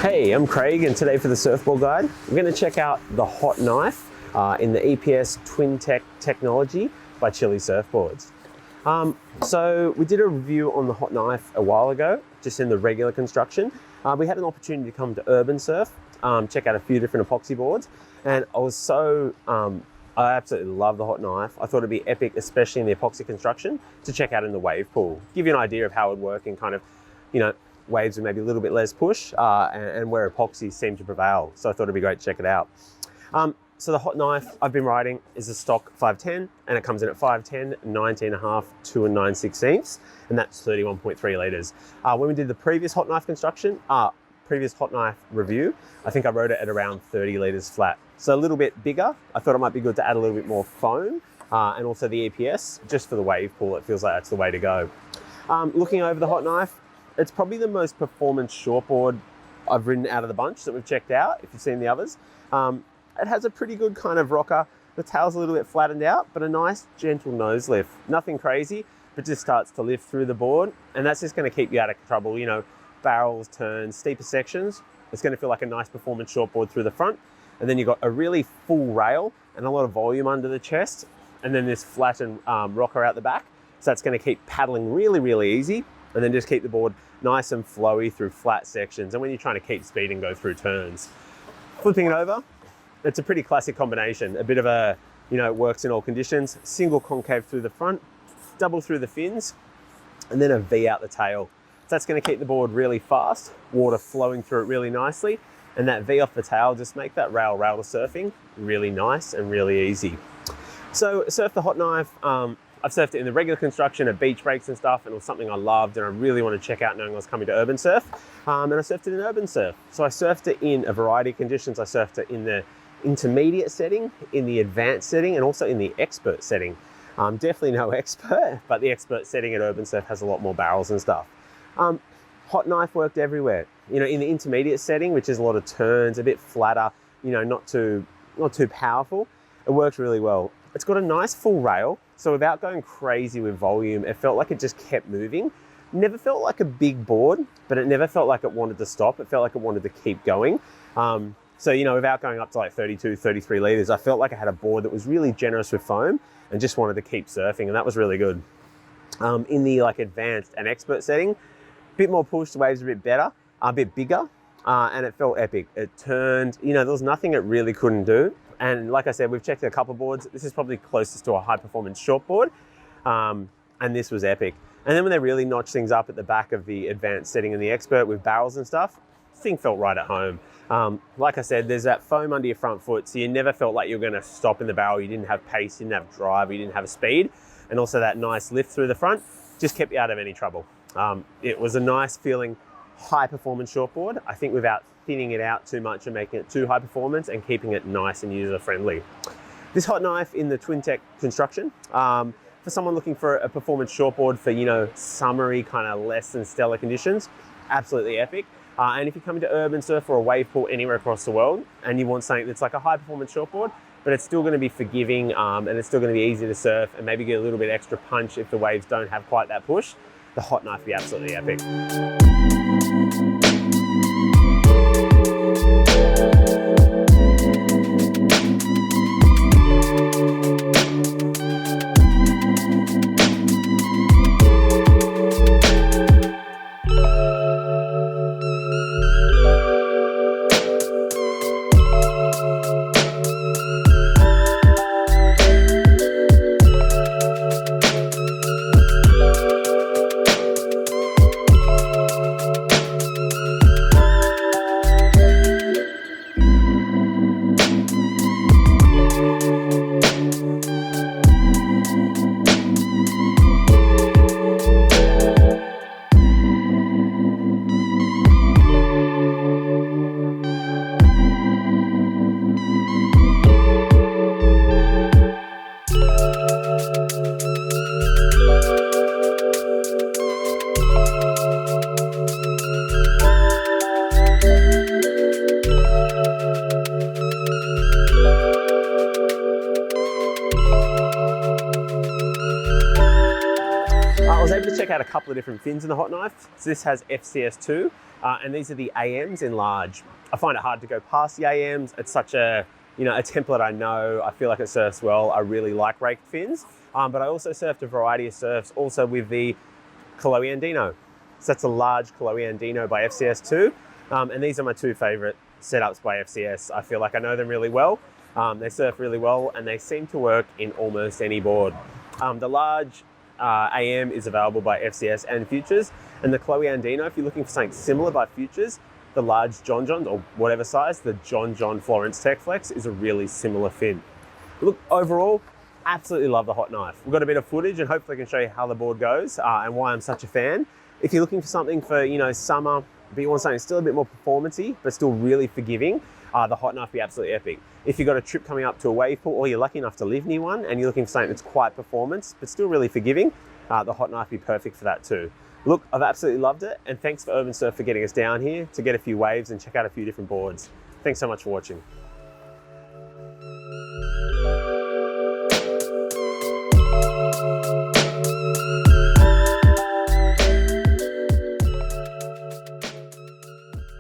Hey, I'm Craig, and today for the Surfboard Guide, we're going to check out the Hot Knife in the EPS Twin Tech technology by Chilli Surfboards. So we did a review on the Hot Knife a while ago, just in the regular construction. We had an opportunity to come to URBNSURF, check out a few different epoxy boards, and I absolutely love the Hot Knife. I thought it'd be epic, especially in the epoxy construction, to check out in the wave pool. Give you an idea of how it would work in kind of, waves with maybe a little bit less push and where epoxies seem to prevail. So I thought it'd be great to check it out. So the Hot Knife I've been riding is a stock 510, and it comes in at 510, 19.5, 2 9/16, and that's 31.3 litres. When we did the previous Hot Knife construction, previous Hot Knife review, I think I rode it at around 30 litres flat. So a little bit bigger. I thought it might be good to add a little bit more foam and also the EPS, just for the wave pool. It feels like that's the way to go. Looking over the Hot Knife, it's probably the most performance shortboard I've ridden out of the bunch that we've checked out, if you've seen the others. It has a pretty good kind of rocker. The tail's a little bit flattened out, but a nice gentle nose lift. Nothing crazy, but just starts to lift through the board, and that's just going to keep you out of trouble. Barrels, turns, steeper sections. It's going to feel like a nice performance shortboard through the front, and then you've got a really full rail and a lot of volume under the chest, and then this flattened rocker out the back. So that's going to keep paddling really, really easy, and then just keep the board nice and flowy through flat sections, and when you're trying to keep speed and go through turns. Flipping it over, it's a pretty classic combination. A bit of a, it works in all conditions. Single concave through the front, double through the fins, and then a V out the tail. So that's going to keep the board really fast, water flowing through it really nicely, and that V off the tail just make that rail to surfing really nice and really easy. So surf the Hot Knife. I've surfed it in the regular construction at beach breaks and stuff, and it was something I loved and I really want to check out knowing I was coming to URBNSURF. And I surfed it in URBNSURF. So I surfed it in a variety of conditions. I surfed it in the intermediate setting, in the advanced setting, and also in the expert setting. Definitely no expert, but the expert setting at URBNSURF has a lot more barrels and stuff. Hot Knife worked everywhere. In the intermediate setting, which is a lot of turns, a bit flatter, not too powerful, it worked really well. It's got a nice full rail, so without going crazy with volume, it felt like it just kept moving. Never felt like a big board, but it never felt like it wanted to stop. It felt like it wanted to keep going. So, without going up to like 32, 33 litres, I felt like I had a board that was really generous with foam and just wanted to keep surfing, and that was really good. In the advanced and expert setting, a bit more push, the waves are a bit better, a bit bigger, and it felt epic. It turned, there was nothing it really couldn't do. And like I said, we've checked a couple of boards. This is probably closest to a high performance shortboard. And this was epic. And then when they really notched things up at the back of the advanced setting and the expert with barrels and stuff, this thing felt right at home. Like I said, there's that foam under your front foot, so you never felt like you were gonna stop in the barrel. You didn't have pace, you didn't have drive, you didn't have speed. And also that nice lift through the front just kept you out of any trouble. It was a nice feeling, high performance shortboard, I think, without thinning it out too much and making it too high performance and keeping it nice and user friendly. This Hot Knife in the Twin Tech construction, for someone looking for a performance shortboard for, summery kind of less than stellar conditions, absolutely epic. And if you're coming to URBNSURF or a wave pool anywhere across the world and you want something that's like a high performance shortboard, but it's still going to be forgiving and it's still going to be easy to surf and maybe get a little bit extra punch if the waves don't have quite that push, the Hot Knife would be absolutely epic. check out a couple of different fins in the Hot Knife. So this has FCS 2, and these are the AMs in large. I find it hard to go past the AMs. It's such a, a template I know. I feel like it surfs well. I really like raked fins, but I also surfed a variety of surfs also with the Chilli Andino. So that's a large Chilli Andino by FCS 2, and these are my two favorite setups by FCS. I feel like I know them really well. They surf really well, and they seem to work in almost any board. The large AM is available by FCS and Futures, and the Chilli Andino, if you're looking for something similar by Futures, the large John John, or whatever size, the John John Florence Tech Flex is a really similar fin. Look, overall, absolutely love the Hot Knife. We've got a bit of footage, and hopefully I can show you how the board goes and why I'm such a fan. If you're looking for something for, summer, but you want something still a bit more performance-y, but still really forgiving, the Hot Knife would be absolutely epic. If you've got a trip coming up to a wave pool, or you're lucky enough to live near one, and you're looking for something that's quite performance, but still really forgiving, the Hot Knife would be perfect for that too. Look, I've absolutely loved it, and thanks for URBNSURF for getting us down here to get a few waves and check out a few different boards. Thanks so much for watching.